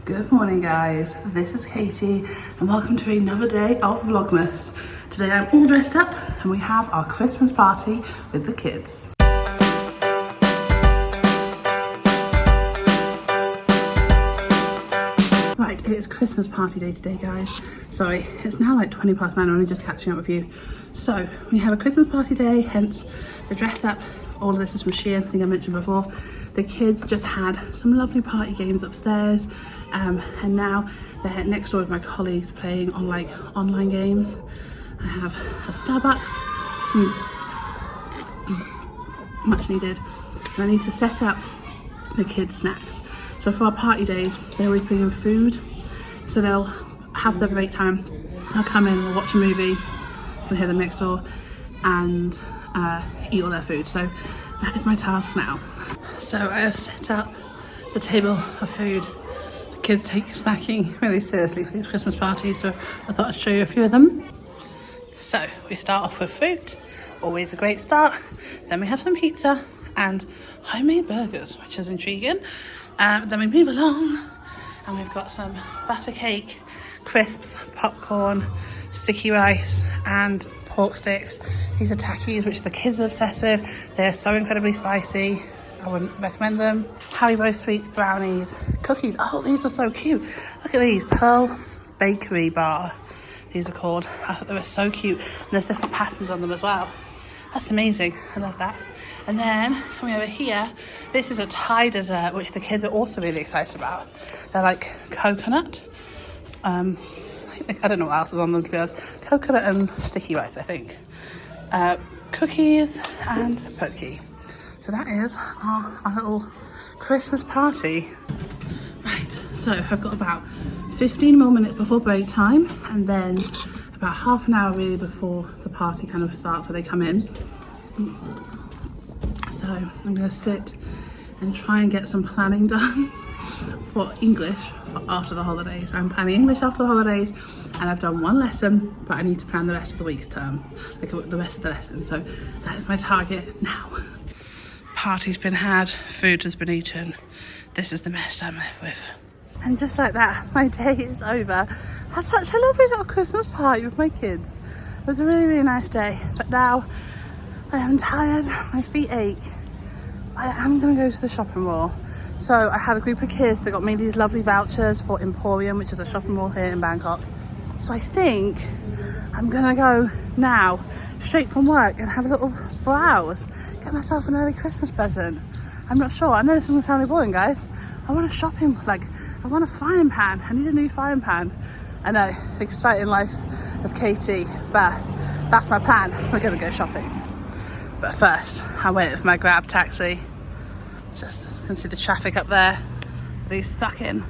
Good morning guys, this is Katie and welcome to another day of Vlogmas. Today I'm all dressed up and we have our Christmas party with the kids. Right, it is Christmas party day today guys. Sorry, it's now like 20 past 9, I'm only just catching up with you. So we have a Christmas party day, hence the dress up. All of this is from Shein, I think I mentioned before. The kids just had some lovely party games upstairs and now they're next door with my colleagues playing on like online games. I have a Starbucks, much needed. And I need to set up the kids' snacks. So for our party days, they always bring in food. So they'll have their break time. They'll come in, we'll watch a movie, you can hear them next door, and eat all their food. So that is my task now. So I have set up the table of food. The kids take snacking really seriously for these Christmas parties, so I thought I'd show you a few of them. So we start off with fruit, always a great start. Then we have some pizza and homemade burgers, which is intriguing. Then we move along and we've got some butter cake, crisps, popcorn, sticky rice and pork sticks. These are takis, which the kids are obsessed with. They're so incredibly spicy. I wouldn't recommend them. Haribo sweets, brownies, cookies. Oh, these are so cute. Look at these, Pearl Bakery Bar. These are called. I thought they were so cute. And there's different patterns on them as well. That's amazing. I love that. And then coming over here, this is a Thai dessert, which the kids are also really excited about. They're like coconut. I don't know what else is on them, to be honest. Coconut and sticky rice, I think. Cookies and pokey. So that is our little Christmas party. Right, so I've got about 15 more minutes before break time and then about half an hour really before the party kind of starts, where they come in. So I'm going to sit and try and get some planning done for English for after the holidays. I'm planning English after the holidays and I've done one lesson, but I need to plan the rest of the week's term, like the rest of the lesson. So that is my target now. Party's been had, food has been eaten. This is the mess I'm left with. And just like that, my day is over. I had such a lovely little Christmas party with my kids. It was a really, really nice day. But now I am tired, my feet ache. I am gonna go to the shopping mall. So I had a group of kids that got me these lovely vouchers for Emporium, which is a shopping mall here in Bangkok. So I think I'm gonna go now, straight from work, and have a little browse. Get myself an early Christmas present. I'm not sure, I know this is gonna sound really boring guys. I want a shopping, I want a frying pan. I need a new frying pan. I know, exciting life of Katie, but that's my plan. We're gonna go shopping. But first, I'm waiting for my Grab taxi. Just, you can see the traffic up there. He's stuck in.